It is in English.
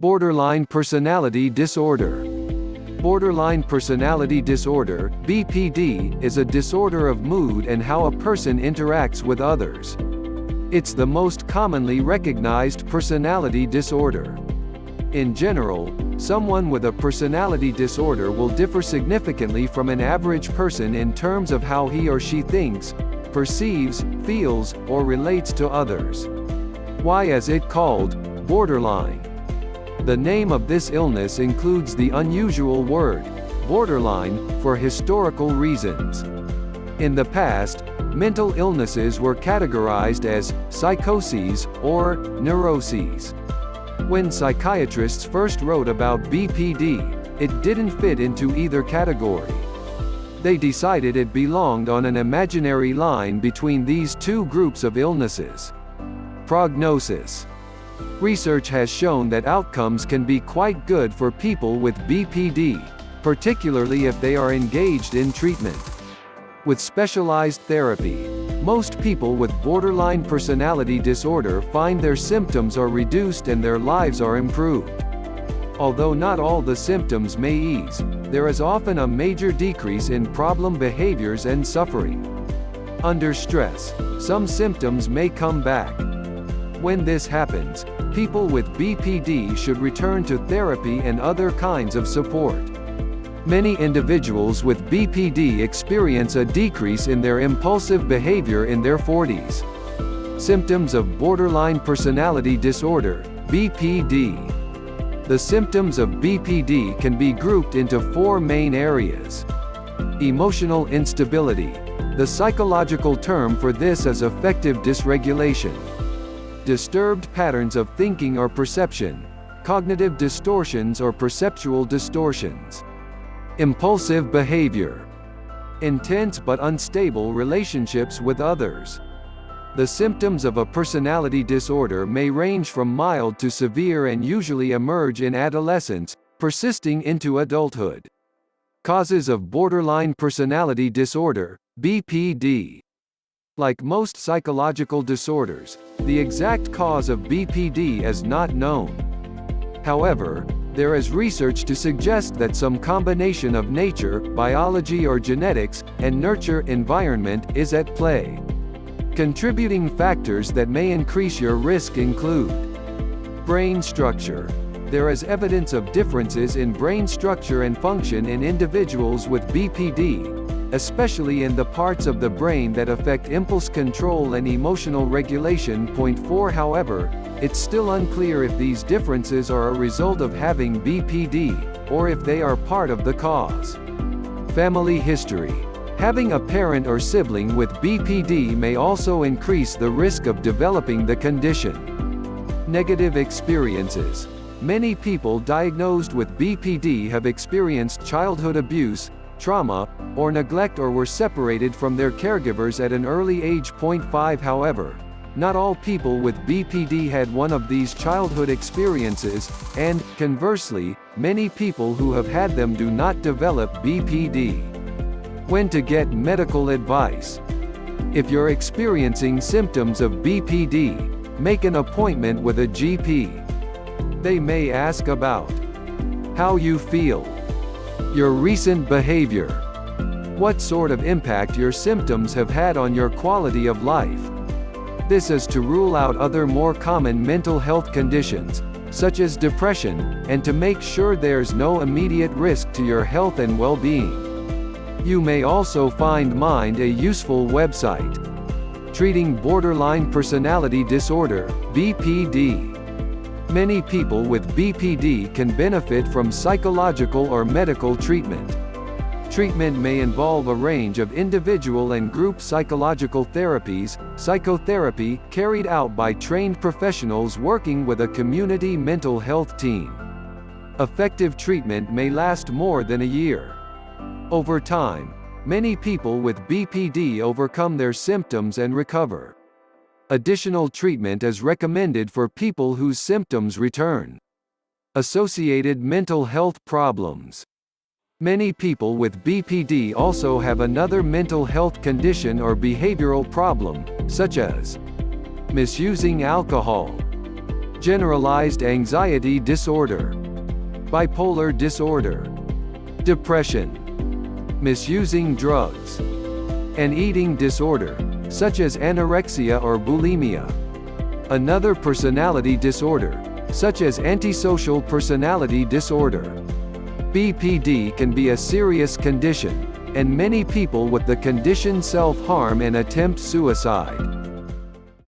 Borderline personality disorder. Borderline personality disorder, BPD, is a disorder of mood and how a person interacts with others. It's the most commonly recognized personality disorder. In general, someone with a personality disorder will differ significantly from an average person in terms of how he or she thinks, perceives, feels, or relates to others. Why is it called borderline? The name of this illness includes the unusual word, borderline, for historical reasons. In the past, mental illnesses were categorized as psychoses or neuroses. When psychiatrists first wrote about BPD, it didn't fit into either category. They decided it belonged on an imaginary line between these two groups of illnesses. Prognosis. Research has shown that outcomes can be quite good for people with BPD, particularly if they are engaged in treatment. With specialized therapy, most people with borderline personality disorder find their symptoms are reduced and their lives are improved. Although not all the symptoms may ease, there is often a major decrease in problem behaviors and suffering. Under stress, some symptoms may come back. When this happens, people with BPD should return to therapy and other kinds of support. Many individuals with BPD experience a decrease in their impulsive behavior in their 40s. Symptoms of borderline personality disorder, BPD. The symptoms of BPD can be grouped into four main areas. Emotional instability. The psychological term for this is affective dysregulation. Disturbed patterns of thinking or perception, cognitive distortions or perceptual distortions. Impulsive behavior. Intense but unstable relationships with others. The symptoms of a personality disorder may range from mild to severe and usually emerge in adolescence, persisting into adulthood. Causes of borderline personality disorder, BPD. Like most psychological disorders, the exact cause of BPD is not known. However, there is research to suggest that some combination of nature, biology or genetics, and nurture environment is at play. Contributing factors that may increase your risk include brain structure. There is evidence of differences in brain structure and function in individuals with BPD, especially in the parts of the brain that affect impulse control and emotional regulation. Point 4 However, it's still unclear if these differences are a result of having BPD, or if they are part of the cause. Family history. Having a parent or sibling with BPD may also increase the risk of developing the condition. Negative experiences. Many people diagnosed with BPD have experienced childhood abuse, trauma, or neglect or were separated from their caregivers at an early age. Point 5 However, not all people with BPD had one of these childhood experiences, and, conversely, many people who have had them do not develop BPD. When to get medical advice. If you're experiencing symptoms of BPD, make an appointment with a GP. They may ask about how you feel, your recent behavior, what sort of impact your symptoms have had on your quality of life. This is to rule out other more common mental health conditions, such as depression, and to make sure there's no immediate risk to your health and well-being. You may also find Mind a useful website. Treating borderline personality disorder, BPD. Many people with BPD can benefit from psychological or medical treatment. Treatment may involve a range of individual and group psychological therapies, psychotherapy, carried out by trained professionals working with a community mental health team. Effective treatment may last more than a year. Over time, many people with BPD overcome their symptoms and recover. Additional treatment is recommended for people whose symptoms return. Associated mental health problems. Many people with BPD also have another mental health condition or behavioral problem, such as misusing alcohol, generalized anxiety disorder, bipolar disorder, depression, misusing drugs, an eating disorder, such as anorexia or bulimia. Another personality disorder, such as antisocial personality disorder. BPD can be a serious condition, and many people with the condition self-harm and attempt suicide.